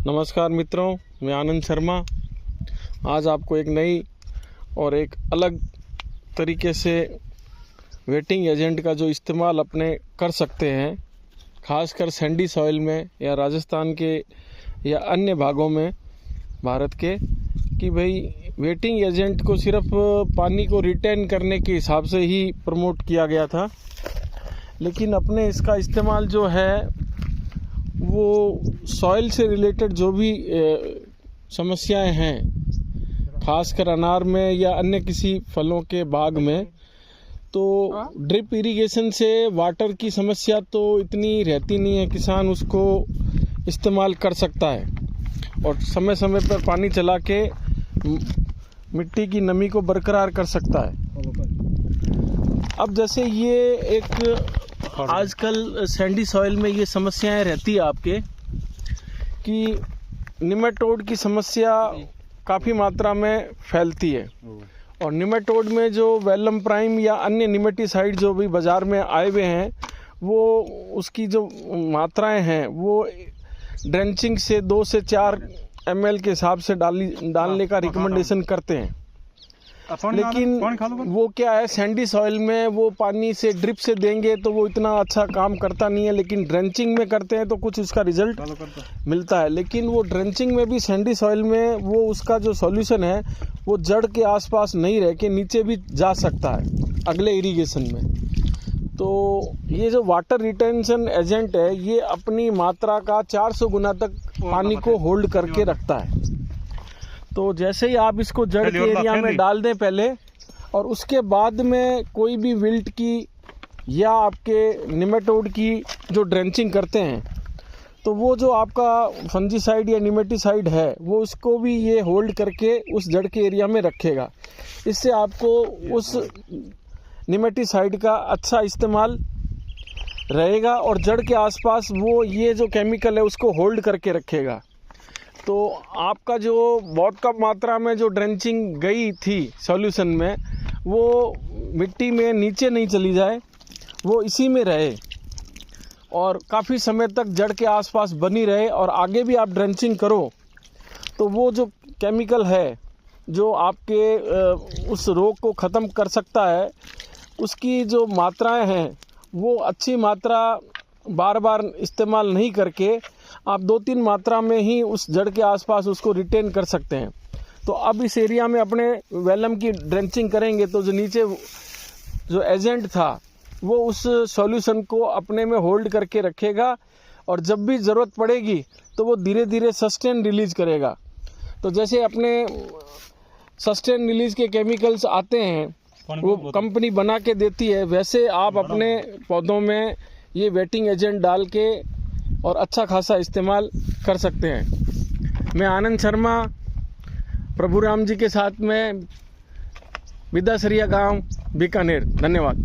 नमस्कार मित्रों, मैं आनंद शर्मा आज आपको एक नई और एक अलग तरीके से वेटिंग एजेंट का जो इस्तेमाल अपने कर सकते हैं, खासकर सैंडी सॉइल में या राजस्थान के या अन्य भागों में भारत के, कि भाई वेटिंग एजेंट को सिर्फ पानी को रिटेन करने के हिसाब से ही प्रमोट किया गया था, लेकिन अपने इसका इस्तेमाल जो है वो सॉइल से रिलेटेड जो भी समस्याएं हैं, खासकर अनार में या अन्य किसी फलों के बाग में, तो ड्रिप इरिगेशन से वाटर की समस्या तो इतनी रहती नहीं है। किसान उसको इस्तेमाल कर सकता है और समय समय पर पानी चला के मिट्टी की नमी को बरकरार कर सकता है। अब जैसे ये एक आजकल सैंडी सॉइल में ये समस्याएं रहती है आपके कि निमेटोड की समस्या काफ़ी मात्रा में फैलती है, और निमेटोड में जो वेलम प्राइम या अन्य निमेटिसाइड जो भी बाज़ार में आए हुए हैं, वो उसकी जो मात्राएं हैं वो ड्रेंचिंग से 2 से 4 ml के हिसाब से डालने का रिकमेंडेशन करते हैं। लेकिन वो क्या है, सैंडी सॉइल में वो पानी से ड्रिप से देंगे तो वो इतना अच्छा काम करता नहीं है, लेकिन ड्रेंचिंग में करते हैं तो कुछ उसका रिजल्ट मिलता है। लेकिन वो ड्रेंचिंग में भी सैंडी सॉइल में वो उसका जो सॉल्यूशन है वो जड़ के आसपास नहीं रह के नीचे भी जा सकता है अगले इरिगेशन में। तो ये जो वाटर रिटेंशन एजेंट है ये अपनी मात्रा का 400 गुना तक पानी को होल्ड करके रखता है। तो जैसे ही आप इसको जड़ के एरिया में डाल दें पहले, और उसके बाद में कोई भी विल्ट की या आपके निमेटोड की जो ड्रेंचिंग करते हैं, तो वो जो आपका फंजीसाइड या निमेटिसाइड है वो उसको भी ये होल्ड करके उस जड़ के एरिया में रखेगा। इससे आपको उस निमेटिसाइड का अच्छा इस्तेमाल रहेगा और जड़ के आसपास वो ये जो केमिकल है उसको होल्ड करके रखेगा। तो आपका जो बहुत कम मात्रा में जो ड्रेंचिंग गई थी सॉल्यूशन में, वो मिट्टी में नीचे नहीं चली जाए, वो इसी में रहे और काफ़ी समय तक जड़ के आसपास बनी रहे। और आगे भी आप ड्रेंचिंग करो तो वो जो केमिकल है जो आपके उस रोग को ख़त्म कर सकता है, उसकी जो मात्राएं हैं वो अच्छी मात्रा बार बार इस्तेमाल नहीं करके आप 2-3 मात्रा में ही उस जड़ के आसपास उसको रिटेन कर सकते हैं। तो अब इस एरिया में अपने वेलम की ड्रेंचिंग करेंगे तो जो नीचे जो एजेंट था वो उस सॉल्यूशन को अपने में होल्ड करके रखेगा, और जब भी ज़रूरत पड़ेगी तो वो धीरे धीरे सस्टेन रिलीज करेगा। तो जैसे अपने सस्टेन रिलीज के केमिकल्स आते हैं वो कंपनी बना के देती है, वैसे आप अपने पौधों में ये वेटिंग एजेंट डाल के और अच्छा खासा इस्तेमाल कर सकते हैं। मैं आनंद शर्मा प्रभु राम जी के साथ में विदासरिया गांव बीकानेर। धन्यवाद।